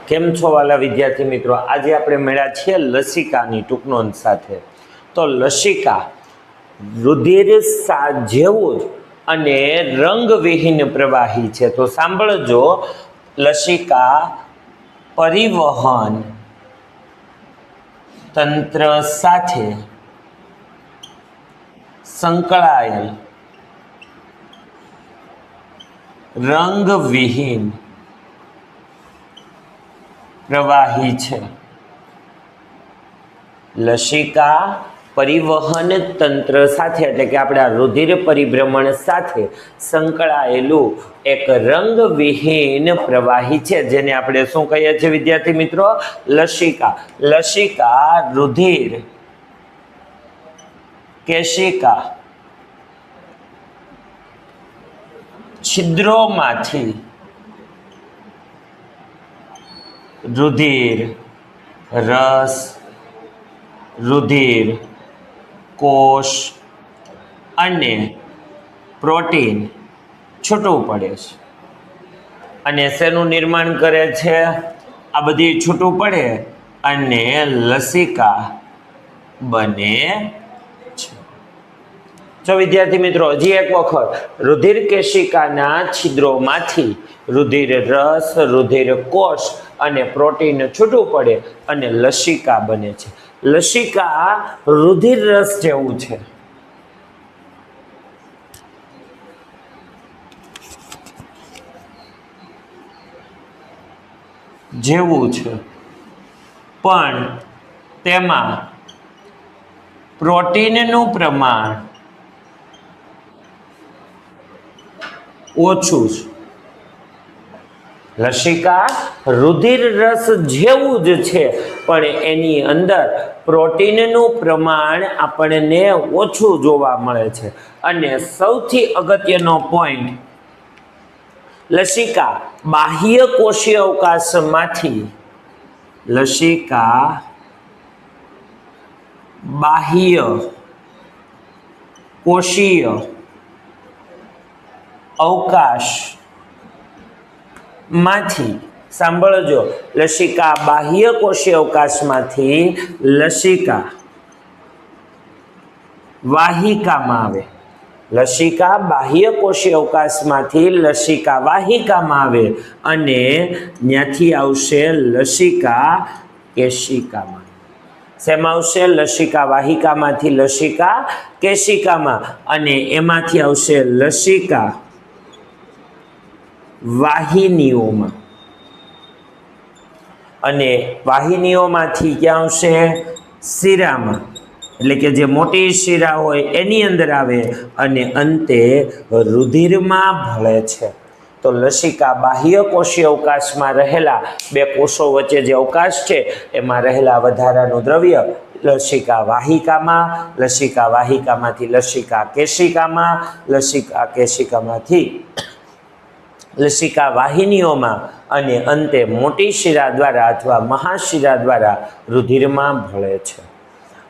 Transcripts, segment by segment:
કેમ છો વાલા વિદ્યાર્થી મિત્રો? આજે આપણે મળ્યા છીએ લસિકાની ટૂંક નોંધ સાથે. તો લસિકા રુધિર જેવું જ અને રંગવિહીન પ્રવાહી છે. તો સાંભળજો, લસિકા પરિવહન તંત્ર સાથે સંકળાયેલ રંગવિહીન પ્રવાહી છે. લસિકા પરિવહન તંત્ર સાથે એટલે કે આપણા રુધિર પરિભ્રમણ સાથે સંકળાયેલું એક રંગવિહીન પ્રવાહી છે, જેને આપણે શું કહીએ છીએ વિદ્યાર્થી મિત્રો? લસિકા. લસિકા રુધિર કેશિકા છિદ્રોમાંથી રુધિર રસ, રુધિર કોષ અને પ્રોટીન છૂટું પડે છે. અને શેનું નિર્માણ કરે છે? આ બધી છૂટું પડે અને લસિકા બને છે. જો વિદ્યાર્થી મિત્રો, હજી એક વખત, રુધિર કેશિકાના છિદ્રોમાંથી રુધિર રસ, રુધિર કોષ અને પ્રોટીન છૂટું પડે અને લસિકા બને છે. લસિકા રુધિર રસ જેવું છે. પણ તેમાં પ્રોટીનનું પ્રમાણ ઓછું છે. લસિકા રુધિર રસ જેવું જ છે, પણ એની અંદર પ્રોટીનનું પ્રમાણ આપણને ઓછું જોવા મળે છે. અને સૌથી અગત્યનો પોઈન્ટ, લસિકા બાહ્ય કોષીય અવકાશમાંથી બાહ્ય કોષીય અવકાશમાંથી, સાંભળજો, લસિકા બાહ્ય કોષીય અવકાશમાંથી લસિકા વાહિકામાં આવે. લસિકા બાહ્ય કોષીય અવકાશમાંથી લસિકા વાહિકામાં આવે અને ત્યાંથી આવશે લસિકા કેશિકામાં. શેમાં આવશે? લસિકા વાહિકામાંથી લસિકા કેશિકામાં, અને એમાંથી આવશે લસિકા વાહિનીઓમાં. અને વાહિનીઓમાંથી ક્યાં આવશે? શિરામાં, એટલે કે જે મોટી શિરા હોય એની અંદર આવે અને અંતે રુધિરમાં ભળે છે. તો લસિકા બાહ્ય કોષીય અવકાશમાં રહેલા બે કોષો વચ્ચે જે અવકાશ છે એમાં રહેલા વધારાનું દ્રવ્ય લસિકા વાહિકામાં, લસિકા વાહિકામાંથી લસિકા કેશિકામાં, લસિકા કેશિકામાંથી લસિકા વાહિનીઓમાં, અને અંતે મોટી શિરા દ્વારા અથવા મહાશિરા દ્વારા રુધિરમાં ભળે છે.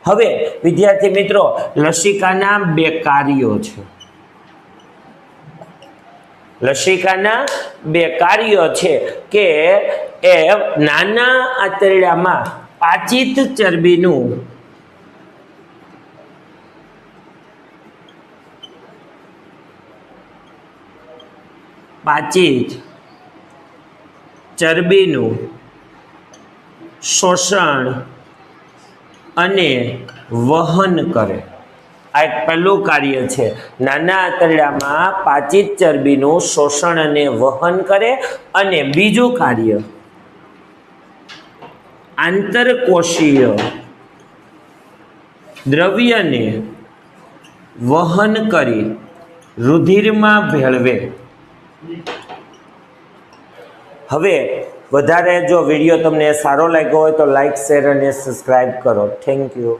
હવે વિદ્યાર્થી મિત્રો, લસિકાના બે કાર્યો છે. લસિકાના બે કાર્યો છે કે એ નાના આંતરડામાં પાચિત ચરબીનું શોષણ અને વહન કરે. આ એક પહેલું કાર્ય છે. નાના આંતરડામાં પાચિત ચરબીનું શોષણ અને વહન કરે. અને બીજું કાર્ય, આંતરકોષીય દ્રવ્યને વહન કરી રુધિરમાં ભેળવે. હવે વધારે જો વિડીયો તમને સારો લાગ્યો હોય તો લાઈક, શેર અને સબસ્ક્રાઈબ કરો. Thank you.